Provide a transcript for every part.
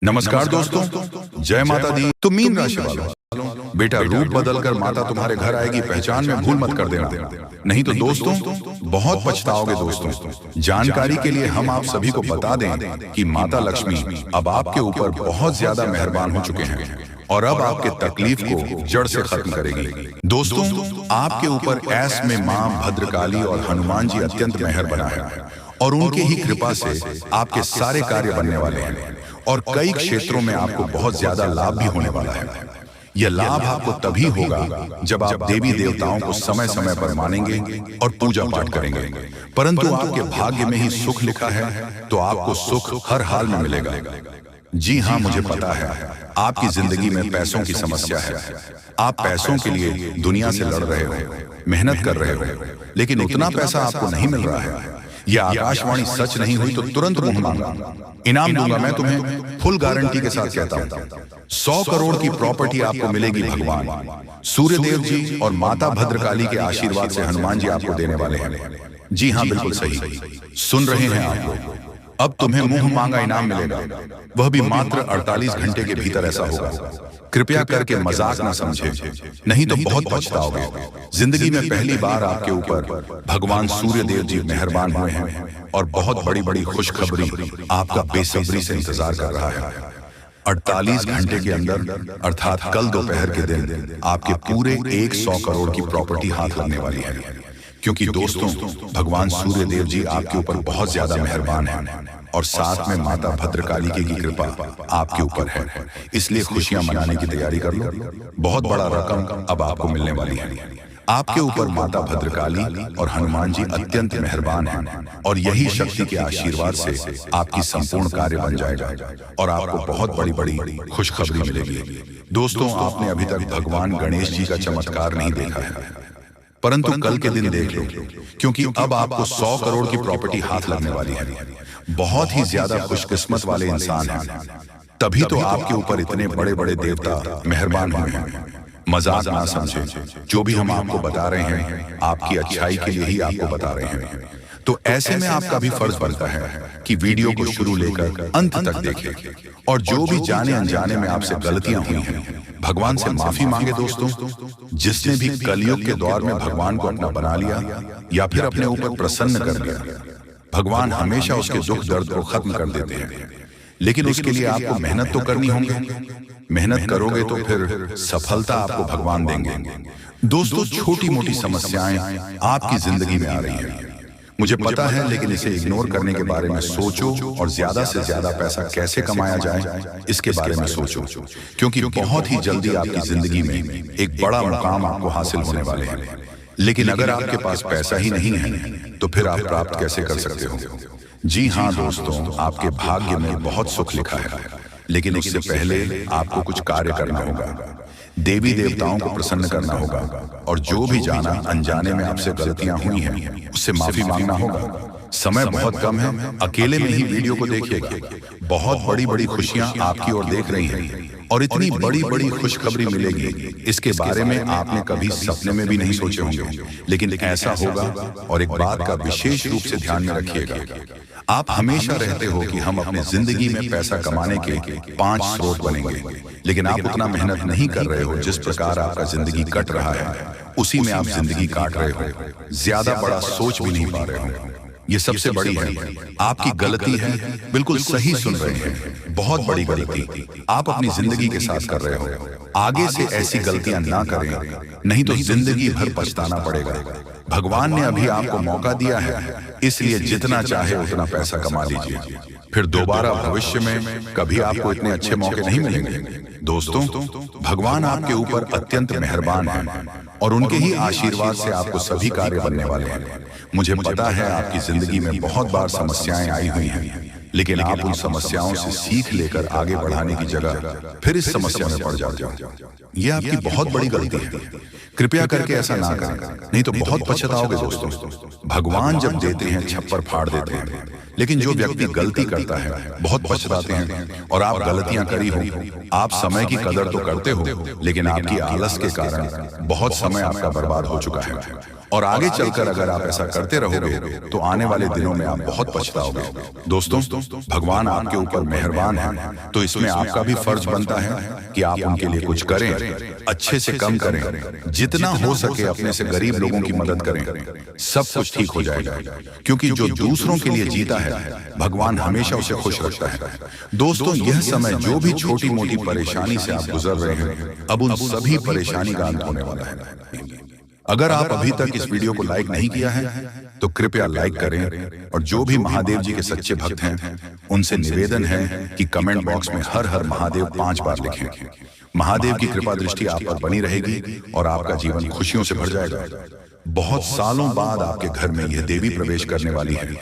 नमस्कार दोस्तों, जय माता दी। तो मीन राशि वालों, बेटा रूप बदलकर माता तुम्हारे घर आएगी, पहचान में भूल मत कर देना, नहीं तो दोस्तों बहुत पछताओगे। दोस्तों जानकारी के लिए हम आप सभी को बता दें कि माता लक्ष्मी अब आपके ऊपर बहुत ज्यादा मेहरबान हो चुके हैं और अब आपके तकलीफ को जड़ से खत्म करेगी। दोस्तों आपके ऊपर ऐस में मां भद्रकाली और हनुमान जी अत्यंत मेहर बना है और उनके ही कृपा से आपके सारे कार्य बनने वाले हैं और कई क्षेत्रों में आपको बहुत ज्यादा लाभ भी होने वाला है। यह लाभ आपको तभी होगा जब आप देवी देवताओं को समय समय पर मानेंगे और पूजा पाठ करेंगे। परंतु आपके भाग्य में ही सुख लिखा है तो आपको सुख हर हाल में मिलेगा। जी हाँ, मुझे पता है आपकी जिंदगी में पैसों की समस्या है। आप पैसों के लिए दुनिया से लड़ रहे हो, मेहनत कर रहे हो, लेकिन उतना पैसा आपको नहीं मिल रहा है। यह आकाशवाणी सच नहीं हुई तो तुरंत मुंह मांगा, इनाम दूंगा मैं तुम्हें, फुल गारंटी के साथ कहता हूं। 100 करोड़ की प्रॉपर्टी आपको मिलेगी। भगवान सूर्यदेव जी और माता भद्रकाली के आशीर्वाद से हनुमान जी आपको देने वाले हैं। जी हाँ, बिल्कुल सही सुन रहे हैं आप लोग। अब तुम्हें मुंह मांगा इनाम मिलेगा, वह भी मात्र 48 घंटे के भीतर ऐसा होगा। कृपया करके मजाक ना समझे, नहीं तो बहुत पछताओगे। जिंदगी में पहली बार आपके ऊपर भगवान सूर्यदेव जी मेहरबान हुए हैं और बहुत बड़ी बड़ी खुशखबरी आपका बेसब्री से इंतजार कर रहा है। 48 घंटे के अंदर अर्थात कल दोपहर के दिन आपके पूरे 100 करोड़ की प्रॉपर्टी हाथ लगने वाली है। क्योंकि दोस्तों भगवान सूर्यदेव जी आपके ऊपर बहुत ज्यादा मेहरबान हैं और साथ में माता भद्रकाली की कृपा आपके ऊपर है, इसलिए खुशियां मनाने की तैयारी कर लो। बहुत बड़ा रकम अब आपको मिलने वाली है। आपके ऊपर माता भद्रकाली और हनुमान जी अत्यंत मेहरबान हैं और यही शक्ति के आशीर्वाद से आपकी संपूर्ण कार्य बन जाएगा और आपको बहुत बड़ी बड़ी खुशखबरी मिलेगी। दोस्तों आपने अभी तक भगवान गणेश जी का चमत्कार नहीं देखा है, परंतु कल के दिन देख लो, क्योंकि अब आपको 100 करोड़ की प्रॉपर्टी हाथ लगने वाली है। बहुत ही ज्यादा खुशकिस्मत वाले इंसान हैं, तभी तो आपके ऊपर इतने बड़े बड़े देवता मेहरबान हुए हैं। मजाक ना समझे, जो भी हम आपको बता रहे हैं आपकी अच्छाई के लिए ही आपको बता रहे हैं। तो ऐसे में आपका भी फर्ज बनता है कि वीडियो को शुरू लेकर अंत तक देखें और जो भी जाने अनजाने में आपसे गलतियां हुई हैं भगवान से माफी मांगे। दोस्तों जिसने भी कलयुग के दौर में भगवान को अपना बना लिया या फिर अपने ऊपर प्रसन्न कर लिया, भगवान हमेशा उसके दुख दर्द को खत्म कर देते हैं। लेकिन उसके लिए आपको मेहनत तो करनी होगी। मेहनत करोगे तो फिर सफलता आपको भगवान देंगे। दोस्तों छोटी मोटी समस्याएं आपकी जिंदगी में आ रही हैं, मुझे पता है, लेकिन इसे इग्नोर करने के बारे में सोचो और ज्यादा से ज्यादा पैसा कैसे कमाया जाए इसके बारे में सोचो, क्योंकि बहुत ही जल्दी आपकी जिंदगी में एक बड़ा मुकाम आपको हासिल होने वाले हैं। लेकिन अगर आपके पास पैसा ही नहीं है तो फिर आप प्राप्त कैसे कर सकते हो? जी हाँ दोस्तों, आपके भाग्य में बहुत सुख लिखा है, लेकिन उससे पहले आपको कुछ कार्य करना होगा। देवी देवताओं को प्रसन्न करना होगा और जो भी जाना अनजाने में आपसे गलतियां हुई हैं उससे माफी मांगना होगा। समय बहुत कम है, अकेले में ही वीडियो को देखिएगा। बहुत बड़ी बड़ी खुशियां आपकी ओर देख रही हैं और इतनी बड़ी बड़ी खुशखबरी मिलेगी, इसके बारे में आपने कभी सपने में भी नहीं सोचे होंगे, लेकिन ऐसा होगा। और एक बात का विशेष रूप से ध्यान में रखिएगा, आप हमेशा रहते हो कि हम अपने जिंदगी में पैसा कमाने के 5 स्रोत बनेंगे, लेकिन आप उतना मेहनत नहीं कर रहे हो। जिस प्रकार आपका जिंदगी कट रहा है उसी में आप जिंदगी काट रहे हो, ज्यादा बड़ा सोच भी नहीं पा रहे हो। ये सबसे बड़ी है, आपकी गलती है। बिल्कुल सही सुन रहे हैं, बहुत बड़ी गलती आप अपनी जिंदगी के साथ कर रहे हो। आगे से ऐसी गलतियां ना करें, नहीं तो जिंदगी भर पछताना पड़ेगा। भगवान ने अभी आपको मौका दिया है, इसलिए जितना चाहे उतना पैसा कमा लीजिए, फिर दोबारा भविष्य में कभी आपको इतने अच्छे मौके नहीं मिलेंगे। दोस्तों भगवान आपके ऊपर अत्यंत मेहरबान हैं और उनके ही आशीर्वाद से आपको सभी कार्य बनने वाले हैं। मुझे पता है आपकी जिंदगी में बहुत बार समस्याएं आई हुई हैं, लेकिन आप उन समस्याओं से सीख लेकर आगे बढ़ाने की जगह फिर इस समस्या में पड़ जाते हो। यह आपकी बहुत बड़ी गलती है, कृपया करके ऐसा ना करें, नहीं तो बहुत पछताओगे। दोस्तों भगवान जब देते हैं छप्पर फाड़ देते हैं, लेकिन जो व्यक्ति गलती करता है बहुत पछताते हैं। और आप गलतियां करी हो, आप समय की कदर तो करते हो, लेकिन आपकी आलस के कारण बहुत समय आपका बर्बाद हो चुका है और आगे चलकर अगर आप ऐसा करते रहोगे तो आने वाले दिनों में आप बहुत पछताओगे। दोस्तों, भगवान आपके ऊपर मेहरबान है, तो इसमें आपका भी फर्ज बनता है कि आप उनके लिए कुछ करें, अच्छे से कम करें, जितना हो सके अपने से गरीब लोगों की मदद करें। सब कुछ ठीक हो जाएगा, क्योंकि जो दूसरों के लिए जीता है भगवान हमेशा उसे खुश रखता है। दोस्तों, यह समय जो भी छोटी मोटी परेशानी से आप गुजर रहे हैं, अब उन सभी परेशानी का अंत होने वाला है। अगर आप अभी तक इस वीडियो को लाइक नहीं किया है तो कृपया लाइक करें, और जो भी महादेव जी के सच्चे भक्त हैं उनसे निवेदन है कि कमेंट बॉक्स में हर हर महादेव 5 बार लिखें। महादेव की कृपा दृष्टि आप पर बनी रहेगी और आपका जीवन खुशियों से भर जाएगा। बहुत सालों बाद आपके घर में यह देवी प्रवेश करने वाली है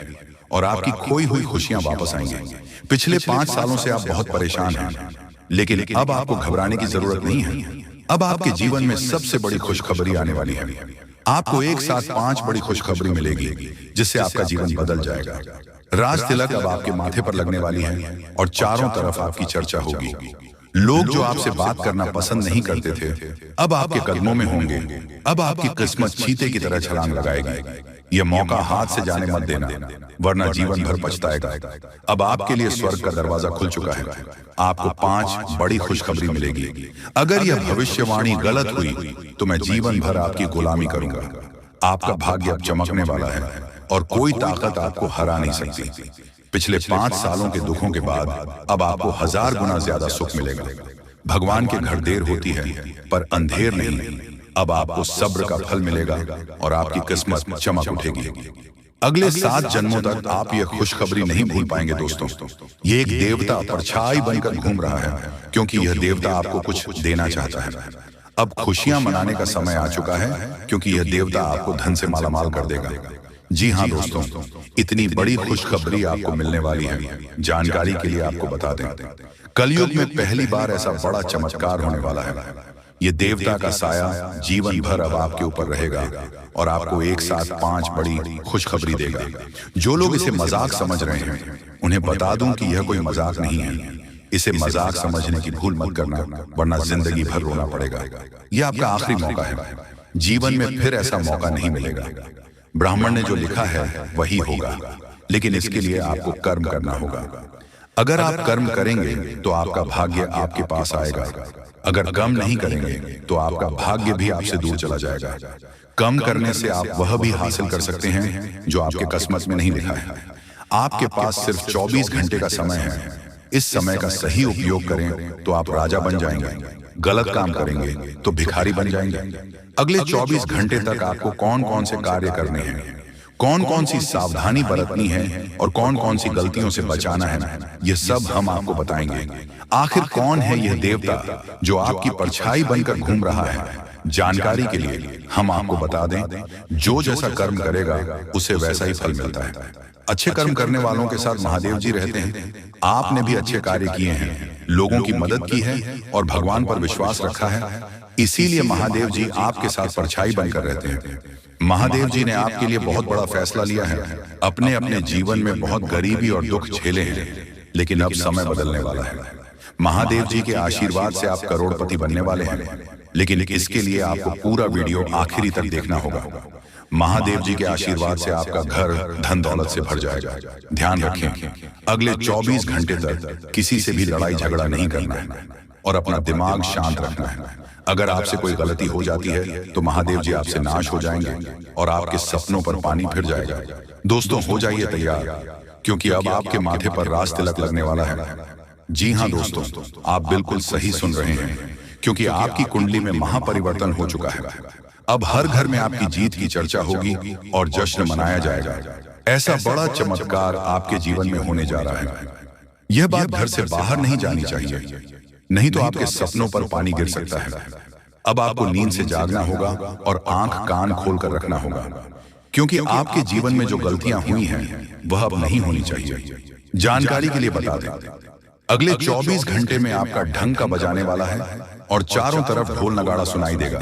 और आपकी खोई हुई खुशियां वापस आएंगी। पिछले 5 सालों से आप बहुत परेशान हैं, लेकिन अब आपको घबराने की जरूरत नहीं है। अब आपके जीवन में सबसे बड़ी खुशखबरी आने वाली है। आपको एक साथ 5 बड़ी खुशखबरी मिलेगी जिससे आपका जीवन बदल जाएगा। राज तिलक अब आपके माथे पर लगने वाली है और चारों तरफ आपकी चर्चा होगी। लोग जो आपसे बात करना पसंद नहीं करते थे अब आपके कदमों में होंगे। अब आपकी किस्मत चीते की तरह छलांग लगाएगी। यह मौका हाथ से जाने मत देना, वरना जीवन भर पछताएगा। अब आपके लिए स्वर्ग का दरवाजा खुल चुका है। आपको 5 बड़ी खुशखबरी मिलेगी। अगर यह भविष्यवाणी गलत हुई तो मैं जीवन भर आपकी गुलामी करूंगा। आपका भाग्य अब चमकने वाला है और कोई ताकत आपको हरा नहीं सकती। पिछले 5 सालों के दुखों के बाद अब आपको 1000 गुना ज्यादा सुख मिलेगा। भगवान के घर देर होती है पर अंधेर नहीं। अब आपको सब्र का फल मिलेगा और आपकी किस्मत चमक उठेगी। अगले 7 जन्मों तक आप यह खुशखबरी नहीं भूल पाएंगे। दोस्तों, ये एक देवता परछाई बनकर घूम रहा है, क्योंकि यह देवता आपको कुछ देना चाहता है। अब खुशियां मनाने का समय आ चुका है, क्योंकि यह देवता आपको धन से मालामाल कर देगा। जी हाँ दोस्तों, इतनी बड़ी खुशखबरी आपको मिलने वाली है। जानकारी के लिए आपको बता दें, कलयुग में पहली बार ऐसा बड़ा चमत्कार होने वाला है। ये देवता का साया जीवन भर अब आपके ऊपर रहेगा और आपको एक साथ 5 बड़ी खुशखबरी देगा। जो लोग इसे मजाक समझ रहे हैं उन्हें बता दूं कि यह कोई मजाक नहीं है। इसे मजाक समझने की भूल मत करना, वरना जिंदगी भर रोना पड़ेगा। यह आपका आखिरी मौका है। जीवन में फिर ऐसा मौका नहीं मिलेगा। ब्राह्मण ने जो लिखा है वही होगा, लेकिन इसके लिए आपको कर्म करना होगा। अगर आप कर्म करेंगे तो आपका भाग्य आपके पास आएगा। अगर कर्म नहीं करेंगे तो आपका भाग्य भी आपसे दूर चला जाएगा। कर्म करने से आप वह भी हासिल कर सकते हैं जो आपके किस्मत में नहीं लिखा है। आपके पास सिर्फ 24 घंटे का समय है। इस समय का सही उपयोग करें तो आप राजा बन जाएंगे। गलत काम करेंगे तो भिखारी बन जाएंगे। अगले 24 घंटे तक आपको कौन कौन से कार्य करने हैं, कौन कौन सी सावधानी बरतनी है और कौन कौन सी गलतियों से बचाना है, ये सब हम आपको बताएंगे। आखिर कौन है यह देवता जो आपकी परछाई बनकर घूम रहा है? जानकारी के लिए हम आपको बता दें, जो जैसा कर्म करेगा उसे वैसा ही फल मिलता है। अच्छे कर्म करने वालों के साथ महादेव जी रहते हैं। आपने भी अच्छे कार्य किए हैं, लोगों की मदद की है और भगवान पर विश्वास रखा है, इसीलिए महादेव जी आपके साथ परछाई बनकर रहते हैं। महादेव जी ने आपके लिए बहुत बड़ा फैसला लिया है। अपने अपने जीवन में बहुत गरीबी और दुख झेले हैं, लेकिन अब समय बदलने वाला है। महादेव जी के आशीर्वाद से आप करोड़पति बनने वाले हैं, लेकिन इसके लिए आपको पूरा वीडियो आखिरी तक देखना होगा। महादेव जी के आशीर्वाद से आपका घर धन दौलत से भर जाएगा। ध्यान रखें, अगले 24 घंटे तक किसी से भी लड़ाई झगड़ा नहीं करना है और अपना दिमाग शांत रखना है। अगर आपसे कोई गलती हो जाती है तो महादेव जी आपसे नाश हो जाएंगे और आपके सपनों पर पानी फिर जाएगा। दोस्तों, हो जाइए तैयार, क्योंकि अब आपके माथे पर राज तिलक लगने वाला है। जी हाँ दोस्तों, आप बिल्कुल सही सुन रहे हैं, क्योंकि आपकी कुंडली में महापरिवर्तन हो चुका है। अब हर घर में आपकी जीत की चर्चा होगी और जश्न मनाया जाएगा। ऐसा बड़ा चमत्कार आपके जीवन में होने जा रहा है। यह बात घर से बाहर नहीं जानी चाहिए, नहीं तो आपके सपनों पर पानी गिर सकता है। अब आपको नींद से जागना होगा और आंख कान खोलकर रखना होगा, क्योंकि आपके जीवन में जो गलतियां हुई हैं वह अब नहीं होनी चाहिए। जानकारी के लिए बता दें, अगले 24 घंटे में आपका ढंका बजाने वाला है और चारों तरफ ढोल नगाड़ा सुनाई देगा।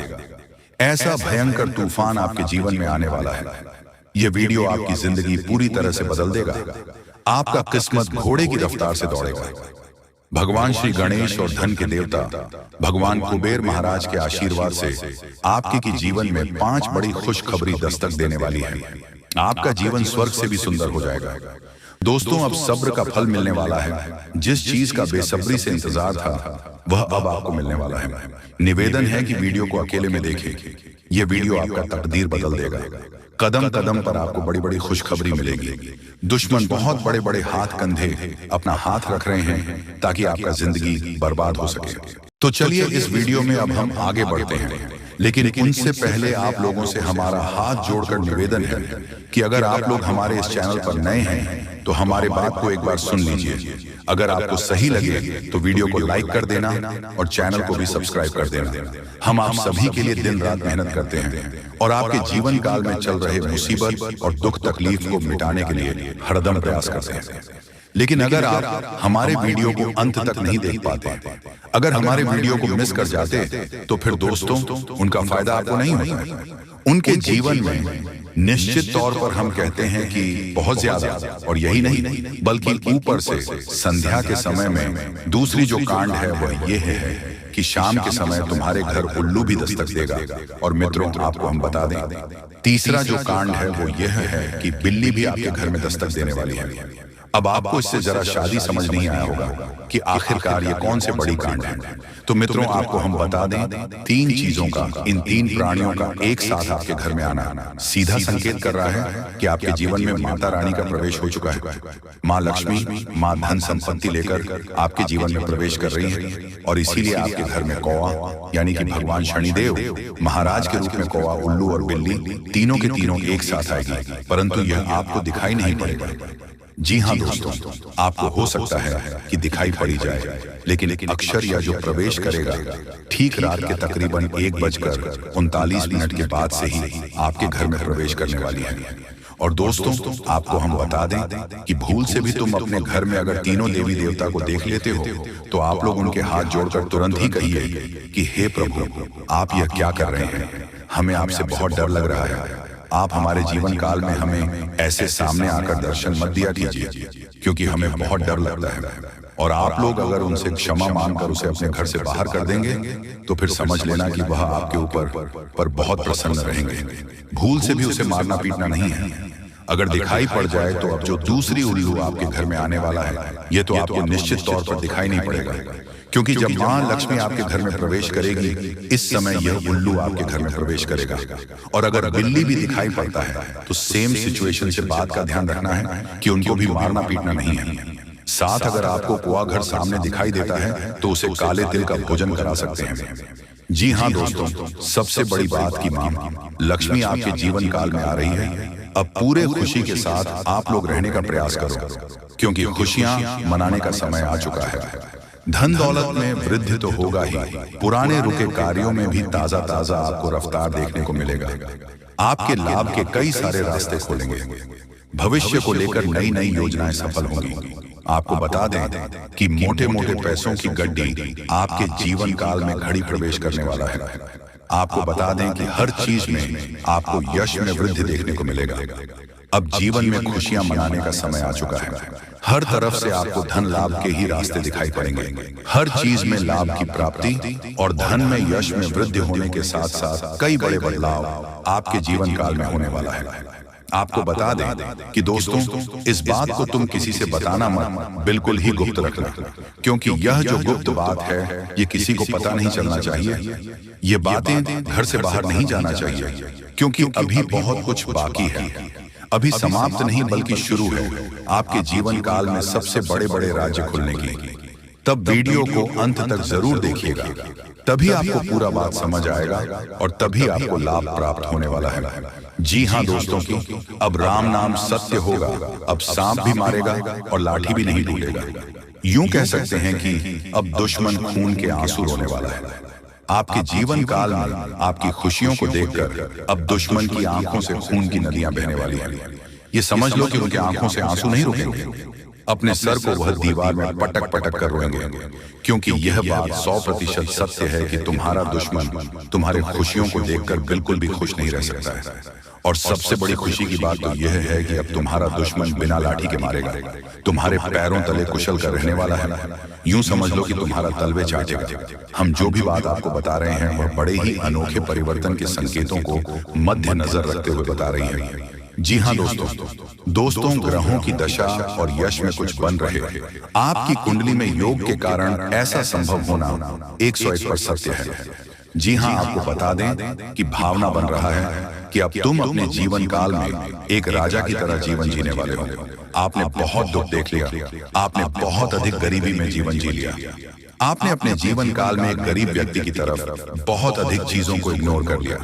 ऐसा भयंकर तूफान आपके जीवन में आने वाला है। यह वीडियो आपकी जिंदगी पूरी तरह से बदल देगा। आपका किस्मत घोड़े की रफ्तार से दौड़ेगा। भगवान श्री गणेश और धन के देवता भगवान कुबेर महाराज के आशीर्वाद से आपके की जीवन में 5 बड़ी खुशखबरी दस्तक देने वाली है। आपका जीवन स्वर्ग से भी सुंदर हो जाएगा। दोस्तों, अब सब्र का फल मिलने वाला है। जिस चीज का बेसब्री से इंतजार था वह अब आपको मिलने वाला है। निवेदन है कि वीडियो को अकेले में देखें। यह वीडियो आपका तकदीर बदल देगा। कदम कदम पर आपको बड़ी बड़ी खुशखबरी मिलेगी। दुश्मन बहुत बड़े बड़े हाथ कंधे अपना हाथ रख रहे हैं ताकि आपका जिंदगी बर्बाद हो सके। तो चलिए इस वीडियो में अब हम आगे बढ़ते हैं, लेकिन उनसे पहले आप लोगों से हमारा हाथ जोड़कर निवेदन है कि अगर आप लोग हमारे इस चैनल पर नए हैं तो हमारे बात को एक बार सुन लीजिए। अगर आपको सही लगे तो वीडियो को लाइक कर देना और चैनल को भी सब्सक्राइब कर देना। हम आप सभी के लिए दिन रात मेहनत करते हैं और आपके जीवन काल में चल रहे मुसीबत और दुख तकलीफ को मिटाने के लिए हरदम प्रयास करते हैं। लेकिन अगर आप हमारे वीडियो को अंत तक नहीं देख पाते, अगर हमारे वीडियो को मिस कर जाते तो फिर दोस्तों उनका फायदा आपको नहीं होगा। उनके जीवन में निश्चित तौर पर हम कहते हैं कि बहुत ज्यादा, और यही नहीं बल्कि ऊपर से संध्या के समय में दूसरी जो कांड है वह ये है कि शाम के समय तुम्हारे घर उल्लू भी दस्तक देगा। और मित्रों, आपको हम बता दें, तीसरा जो कांड है वो यह है कि बिल्ली भी आपके घर में दस्तक देने वाली है। अब आपको इससे जरा शादी समझ नहीं आया होगा कि आखिरकार ये कौन से बड़ी कांड है। तो मित्रों, आपको हम बता दें, 3 चीजों का, इन 3 प्राणियों का एक साथ आपके घर में आना सीधा संकेत कर रहा है कि आपके जीवन में माता रानी का प्रवेश हो चुका है। माँ लक्ष्मी, माँ धन संपत्ति लेकर आपके जीवन में प्रवेश कर रही है। और इसीलिए आपके घर में कौवा यानी कि भगवान शनिदेव महाराज के रूप में कौवा, उल्लू और बिल्ली तीनों के तीनों एक साथ आएगी, परंतु यह आपको दिखाई नहीं पड़ेगा। जी हाँ दोस्तों, आपको हो सकता है कि दिखाई पड़ी जाए, लेकिन अक्षर या जो प्रवेश करेगा ठीक रात के तकरीबन 1:39 के बाद से ही आपके घर में प्रवेश करने वाली है। और दोस्तों, आपको हम बता दें कि भूल से भी तुम अपने घर में अगर तीनों देवी देवता को देख लेते हो तो आप लोग उनके हाथ जोड़कर तुरंत ही कहिए कि हे प्रभु, आप यह क्या कर रहे हैं? हमें आपसे बहुत डर लग रहा है। आप हमारे जीवन काल में हमें ऐसे सामने आकर दर्शन मत दिया कीजिए, क्योंकि हमें बहुत डर लगता है। और आप लोग अगर उनसे क्षमा मांगकर उसे अपने घर से बाहर कर देंगे तो फिर समझ लेना कि वह आपके ऊपर बहुत प्रसन्न रहेंगे। भूल से भी उसे मारना पीटना नहीं है। अगर दिखाई पड़ जाए तो अब जो दूसरी उल्लू आपके घर में आने वाला है, ये तो आपको निश्चित तौर पर दिखाई नहीं पड़ेगा, क्योंकि जब मां लक्ष्मी आपके घर में प्रवेश करेगी, इस समय यह उल्लू आपके घर में प्रवेश करेगा। और अगर बिल्ली भी दिखाई पड़ता है तो सेम सिचुएशन से बात का ध्यान रखना है कि उनको भी मारना पीटना नहीं है। साथ अगर आपको कुआ घर सामने दिखाई देता है तो उसे काले तिल का भोजन करा सकते हैं। जी हाँ दोस्तों, सबसे बड़ी बात की मां लक्ष्मी आपके जीवन काल में आ रही है। अब पूरे खुशी के साथ आप लोग रहने का प्रयास करो, क्योंकि खुशियां मनाने का समय आ चुका है। धन दौलत में वृद्धि तो होगा ही, पुराने रुके कार्यों में भी ताजा ताजा आपको रफ्तार देखने को मिलेगा। आपके लाभ के कई सारे रास्ते खोलेंगे। भविष्य को लेकर नई नई योजनाएं सफल होंगी। आपको बता दें कि मोटे मोटे पैसों की गड्डी आपके जीवन काल में घड़ी प्रवेश करने वाला है। आपको बता दें कि हर चीज में आपको यश में वृद्धि देखने को मिलेगा। अब जीवन में खुशियां मनाने का समय आ चुका है। हर तरफ से आपको धन लाभ के ही रास्ते दिखाई पड़ेंगे। हर चीज में लाभ की प्राप्ति और धन में यश में वृद्धि होने के साथ साथ कई बड़े बदलाव आपके जीवन काल में होने वाला है। आपको बता दें कि दोस्तों, इस बात को तुम किसी से बताना मत, बिल्कुल ही गुप्त रखना, क्योंकि यह जो गुप्त बात है ये किसी को पता नहीं चलना चाहिए। ये बातें घर से बाहर नहीं जाना चाहिए, क्योंकि अभी बहुत कुछ बाकी है। अभी समाप्त नहीं बल्कि शुरू है आपके जीवन काल में सबसे बड़े बड़े राज्य खुलने की। तब वीडियो को अंत तक जरूर देखिएगा, तभी आपको पूरा बात समझ आएगा और तभी आपको लाभ प्राप्त होने वाला है। जी हाँ दोस्तों की, अब राम नाम सत्य होगा। अब सांप भी मारेगा और लाठी भी नहीं टूटेगा। यूं कह सकते हैं कि अब दुश्मन खून के आंसू रोने वाला है। आपके जीवन काल में आपकी खुशियों को देखकर अब दुश्मन की आंखों से खून की नदियां बहने वाली हैं। ये समझ लो कि उनकी आंखों से आंसू नहीं रुकेंगे। अपने सर को वह दीवार में पटक पटक कर रोएंगे, क्योंकि यह बात 100% सत्य है कि तुम्हारा दुश्मन तुम्हारे खुशियों को देखकर बिल्कुल भी खुश नहीं रह सकता है। और सबसे बड़ी खुशी की बात तो यह है कि अब तुम्हारा दुश्मन बिना लाठी के मारेगा, तुम्हारे पैरों तले कुशल कर रहने वाला है। यूं समझ लो कि तुम्हारा तलवे चाटेगा। हम जो भी बात आपको बता रहे हैं वह बड़े ही अनोखे परिवर्तन के संकेतों को मद्देनजर रखते हुए बता रही है। जी हाँ दोस्तों, ग्रहों की दशा और यश में कुछ बन रहे आपकी कुंडली में योग के कारण ऐसा संभव होना 101% सत्य है। जी हाँ, आपको बता दें कि भावना बन रहा है कि अब तुम अपने जीवन काल में एक राजा की तरह जीवन जीने वाले हो। आपने बहुत दुख देख लिया, आपने बहुत अधिक गरीबी में जीवन जी लिया, आपने अपने जीवन काल में एक गरीब व्यक्ति की तरफ बहुत अधिक चीजों को इग्नोर कर लिया।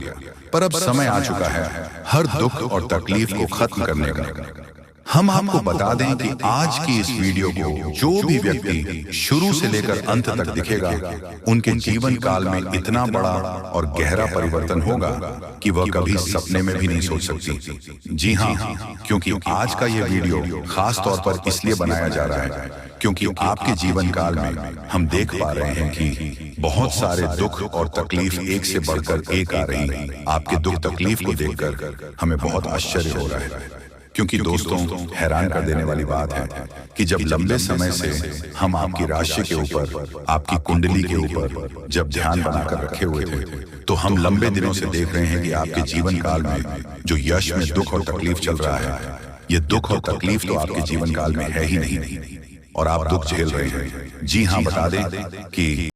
पर अब समय आ चुका है हर दुख और तकलीफ को खत्म करने का। हम आपको बता दें कि आज की इस वीडियो को जो भी व्यक्ति शुरू से लेकर अंत तक दिखेगा, उनके जीवन काल में इतना बड़ा और गहरा परिवर्तन होगा कि वह कभी सपने में भी नहीं सोच सकती। जी हाँ, क्योंकि आज का यह वीडियो खास तौर पर इसलिए बनाया जा रहा है क्योंकि आपके जीवन काल में हम देख पा रहे हैं कि बहुत सारे दुख और तकलीफ एक से बढ़कर एक आ रही है। आपके दुख तकलीफ को देखकर हमें बहुत आश्चर्य हो रहा है, क्योंकि दोस्तों हैरान कर देने वाली बात है कि जब लंबे समय से हम आपकी राशि के ऊपर, आपकी कुंडली के ऊपर जब ध्यान बनाकर रखे हुए थे, तो हम लंबे दिनों से देख रहे हैं कि आपके जीवन काल में जो यश में दुख और तकलीफ चल रहा है, ये दुख और तकलीफ तो आपके जीवन काल में है ही नहीं और आप दुख झेल रहे हैं। जी हाँ, बता दें कि